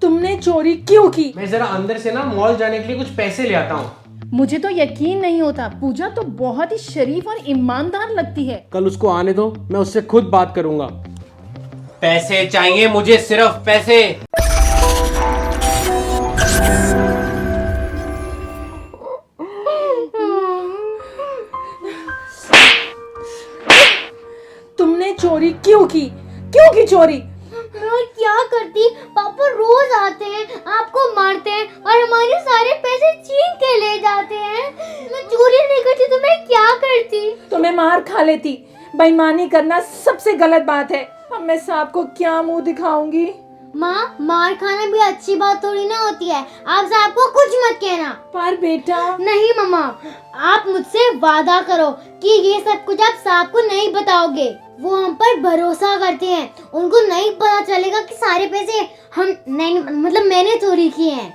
तुमने चोरी क्यों की? मैं जरा अंदर से ना मॉल जाने के लिए कुछ पैसे ले आता हूँ। मुझे तो यकीन नहीं होता। पूजा तो बहुत ही शरीफ और ईमानदार लगती है। कल उसको आने दो, मैं उससे खुद बात करूंगा। पैसे चाहिए मुझे, सिर्फ पैसे। तुमने चोरी क्यों की? क्यों की चोरी? मैं क्या करती, पापा रोज आते हैं, आपको मारते हैं और हमारे सारे पैसे छीन के ले जाते हैं। मैं चोरी नहीं करती तो मैं क्या करती? तुम्हें मार खा लेती। बेईमानी करना सबसे गलत बात है। अब मैं साहब को क्या मुंह दिखाऊंगी? माँ, मार खाना भी अच्छी बात थोड़ी ना होती है। आप साहब को कुछ मत कहना। पर बेटा। नहीं मम्मा, आप मुझसे वादा करो कि ये सब कुछ आप साहब को नहीं बताओगे। वो हम पर भरोसा करते हैं। उनको नहीं पता चलेगा कि सारे पैसे हम नहीं, मतलब मैंने चोरी किए हैं।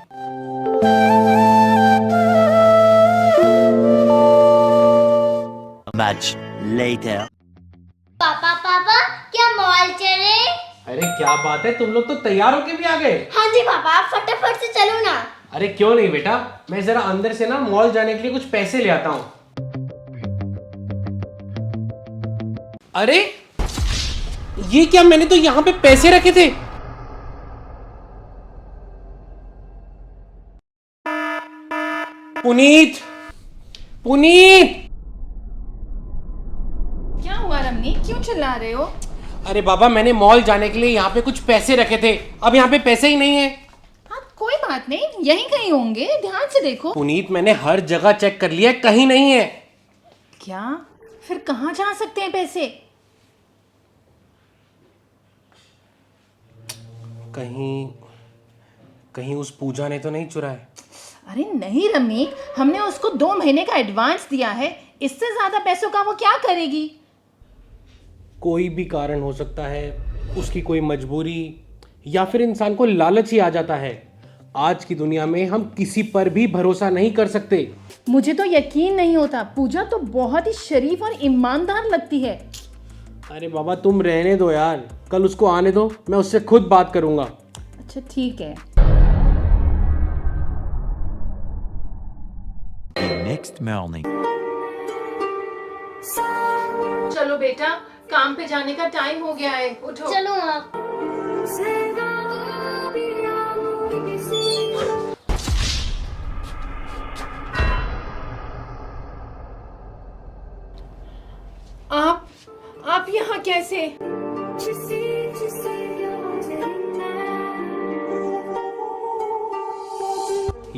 Much later. पापा पापा, क्या मॉल चले? अरे क्या बात है, तुम लोग तो तैयार होके भी आ गए। हाँ जी पापा, आप फटाफट से चलो ना। अरे क्यों नहीं बेटा, मैं जरा अंदर से ना मॉल जाने के लिए कुछ पैसे ले आता हूँ। अरे ये क्या, मैंने तो यहाँ पे पैसे रखे थे। पुनीत, पुनीत। क्या हुआ रमनी, क्यों चिल्ला रहे हो? अरे बाबा, मैंने मॉल जाने के लिए यहाँ पे कुछ पैसे रखे थे, अब यहाँ पे पैसे ही नहीं है। हाँ कोई बात नहीं, यहीं कहीं होंगे, ध्यान से देखो। पुनीत, मैंने हर जगह चेक कर लिया, कहीं नहीं है। क्या? फिर कहाँ जा सकते हैं पैसे? कहीं कहीं उस पूजा ने तो नहीं चुराए? अरे नहीं रमनी, हमने उसको 2 महीने का एडवांस दिया है। इससे ज्यादा पैसों का वो क्या करेगी? कोई भी कारण हो सकता है, उसकी कोई मजबूरी, या फिर इंसान को लालच ही आ जाता है। आज की दुनिया में हम किसी पर भी भरोसा नहीं कर सकते। मुझे तो यकीन नहीं होता। पूजा तो बहुत ही शरीफ और ईमानदार लगती है। अरे बाबा, तुम रहने दो यार, कल उसको आने दो, मैं उससे खुद बात करूंगा। अच्छा ठीक है। Next morning. चलो बेटा, काम पे जाने का टाइम हो गया है, उठो। चलो माँ। आप यहाँ कैसे?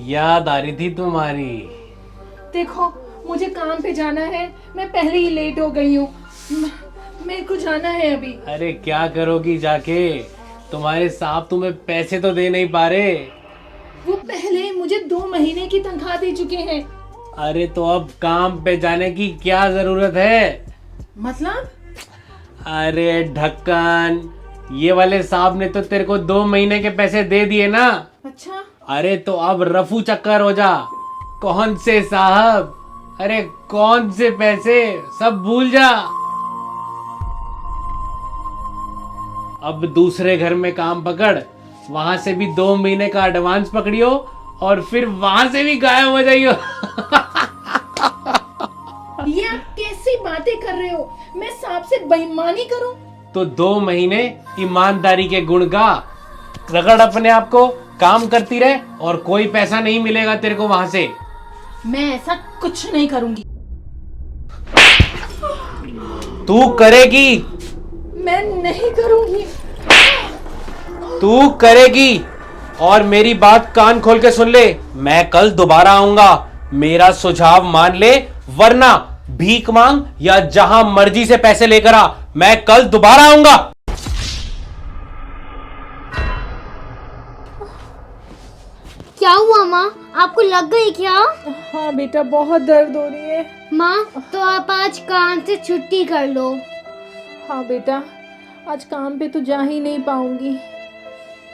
याद आ रही थी तुम्हारी। देखो, मुझे काम पे जाना है, मैं पहले ही लेट हो गई हूँ। मेरे को जाना है अभी। अरे क्या करोगी जाके, तुम्हारे साहब तुम्हें पैसे तो दे नहीं पा रहे। वो पहले मुझे 2 महीने की तनख्वाह दे चुके हैं। अरे तो अब काम पे जाने की क्या जरूरत है? मतलब? अरे ढक्कन, ये वाले साहब ने तो तेरे को 2 महीने के पैसे दे दिए ना। अच्छा। अरे तो अब रफू चक्कर हो जा। कौन से साहब, अरे कौन से पैसे, सब भूल जा। अब दूसरे घर में काम पकड़, वहां से भी 2 महीने का एडवांस पकड़ियो और फिर वहां से भी गायब हो जाइयो। ये आप कैसी बातें कर रहे हो? मैं सांप से बेईमानी करूं? तो 2 महीने ईमानदारी के गुण गा, रगड़ अपने आप को, काम करती रहे और कोई पैसा नहीं मिलेगा तेरे को वहां से। मैं ऐसा कुछ नहीं करूंगी। तू करेगी। मैं नहीं करूंगी। तू करेगी, और मेरी बात कान खोल के सुन ले। मैं कल दोबारा आऊंगा, मेरा सुझाव मान ले, वरना भीख मांग या जहां मर्जी से पैसे लेकर आ। मैं कल दोबारा आऊंगा। क्या हुआ माँ, आपको लग गई क्या? हाँ बेटा, बहुत दर्द हो रही है। माँ, तो आप आज काम से छुट्टी कर लो। हाँ बेटा, आज काम पे तो जा ही नहीं पाऊंगी,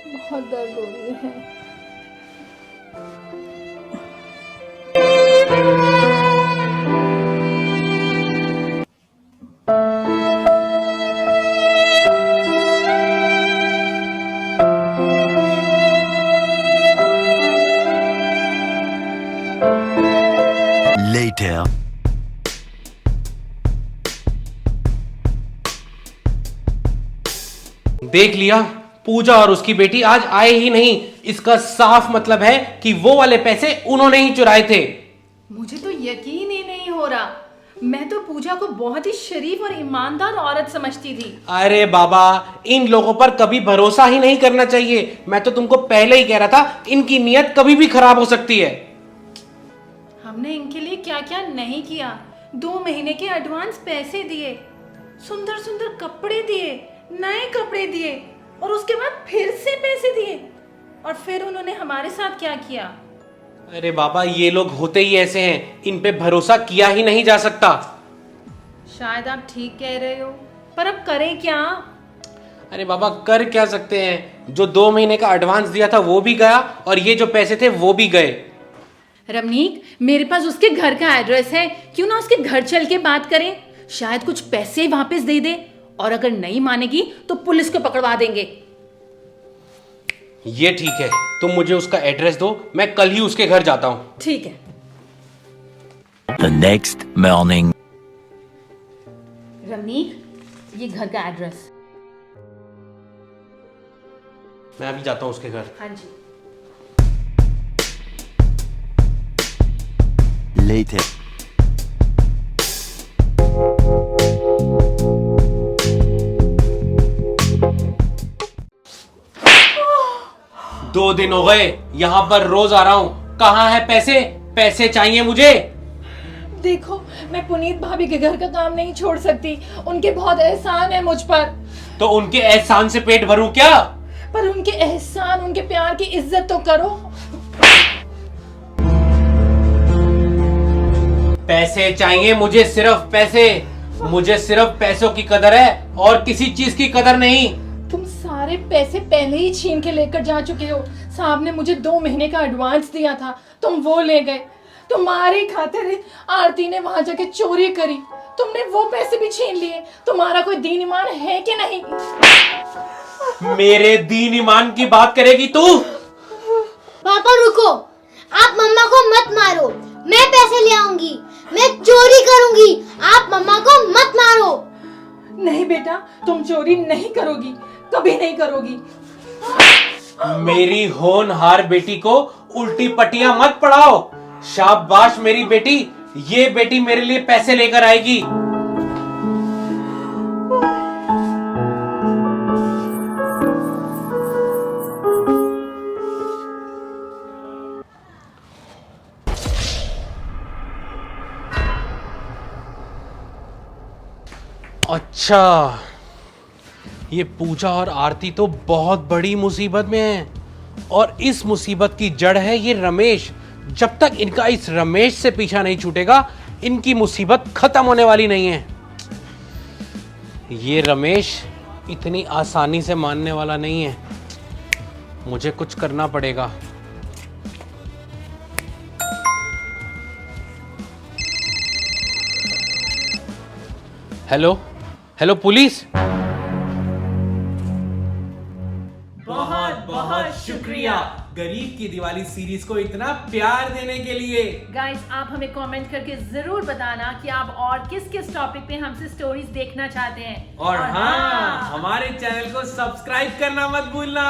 बहुत दर्द हो रही है। देख लिया, पूजा और उसकी बेटी आज आए ही नहीं। इसका साफ मतलब है कि वो वाले पैसे उन्होंने ही चुराए थे। मुझे तो यकीन ही नहीं हो रहा। मैं तो पूजा को बहुत ही शरीफ और ईमानदार औरत समझती थी। अरे बाबा, इन लोगों पर कभी भरोसा ही नहीं करना चाहिए। मैं तो तुमको पहले ही कह रहा था, इनकी नीयत कभी भी खराब हो सकती है। हमने इनके लिए क्या क्या नहीं किया। 2 महीने के एडवांस पैसे दिए, सुंदर सुंदर कपड़े दिए, नए कपड़े दिए, और उसके बाद फिर से पैसे दिए। और फिर उन्होंने हमारे साथ क्या किया? अरे बाबा, ये लोग होते ही ऐसे हैं, इन पे भरोसा किया ही नहीं जा सकता। शायद आप ठीक कह रहे हो, पर अब करें क्या? अरे बाबा, कर क्या सकते हैं? जो 2 महीने का एडवांस दिया था वो भी गया, और ये जो पैसे थे वो भी गए। रमनीक, मेरे पास उसके घर का एड्रेस है, क्यों ना उसके घर चल के बात करें? शायद कुछ पैसे वापस दे दे, और अगर नहीं मानेगी तो पुलिस को पकड़वा देंगे। ये ठीक है, तुम मुझे उसका एड्रेस दो, मैं कल ही उसके घर जाता हूं। ठीक है। The next morning. रमनीक, ये घर का एड्रेस। मैं अभी जाता हूं उसके घर। हाँ जी। Later. दो दिन हो गए, यहाँ पर रोज आ रहा हूँ। कहाँ है पैसे? पैसे चाहिए मुझे। देखो, मैं पुनीत भाभी के घर का काम नहीं छोड़ सकती। उनके बहुत एहसान है मुझ पर। तो उनके एहसान से पेट भरूं क्या? पर उनके एहसान, उनके प्यार की इज्जत तो करो। पैसे चाहिए मुझे, सिर्फ पैसे। मुझे सिर्फ पैसों की कदर है और किसी चीज की कदर नहीं। तुम सारे पैसे पहले ही छीन के लेकर जा चुके हो। साहब ने मुझे 2 महीने का एडवांस दिया था, तुम वो ले गए। तुम्हारी खातिर आरती ने वहां जाके चोरी करी, तुमने वो पैसे भी छीन लिए। तुम्हारा कोई दीन ईमान है कि नहीं? मेरे दीन ईमान की बात करेगी तू? पापा रुको, आप मम्मा को मत मारो। मैं पैसे ले आऊंगी, मैं चोरी करूंगी। आप मम्मा को मत मारो। नहीं बेटा, तुम चोरी नहीं करोगी, कभी नहीं करोगी। मेरी होनहार बेटी को उल्टी पट्टियां मत पढ़ाओ। शाबाश मेरी बेटी, ये बेटी मेरे लिए पैसे लेकर आएगी। अच्छा, ये पूजा और आरती तो बहुत बड़ी मुसीबत में है, और इस मुसीबत की जड़ है ये रमेश। जब तक इनका इस रमेश से पीछा नहीं छूटेगा, इनकी मुसीबत खत्म होने वाली नहीं है। ये रमेश इतनी आसानी से मानने वाला नहीं है, मुझे कुछ करना पड़ेगा। Hello hello police. बहुत बहुत शुक्रिया गरीब की दिवाली सीरीज को इतना प्यार देने के लिए। गाइस, आप हमें कमेंट करके जरूर बताना कि आप और किस किस टॉपिक पे हमसे स्टोरीज देखना चाहते हैं। और हाँ, हमारे चैनल को सब्सक्राइब करना मत भूलना।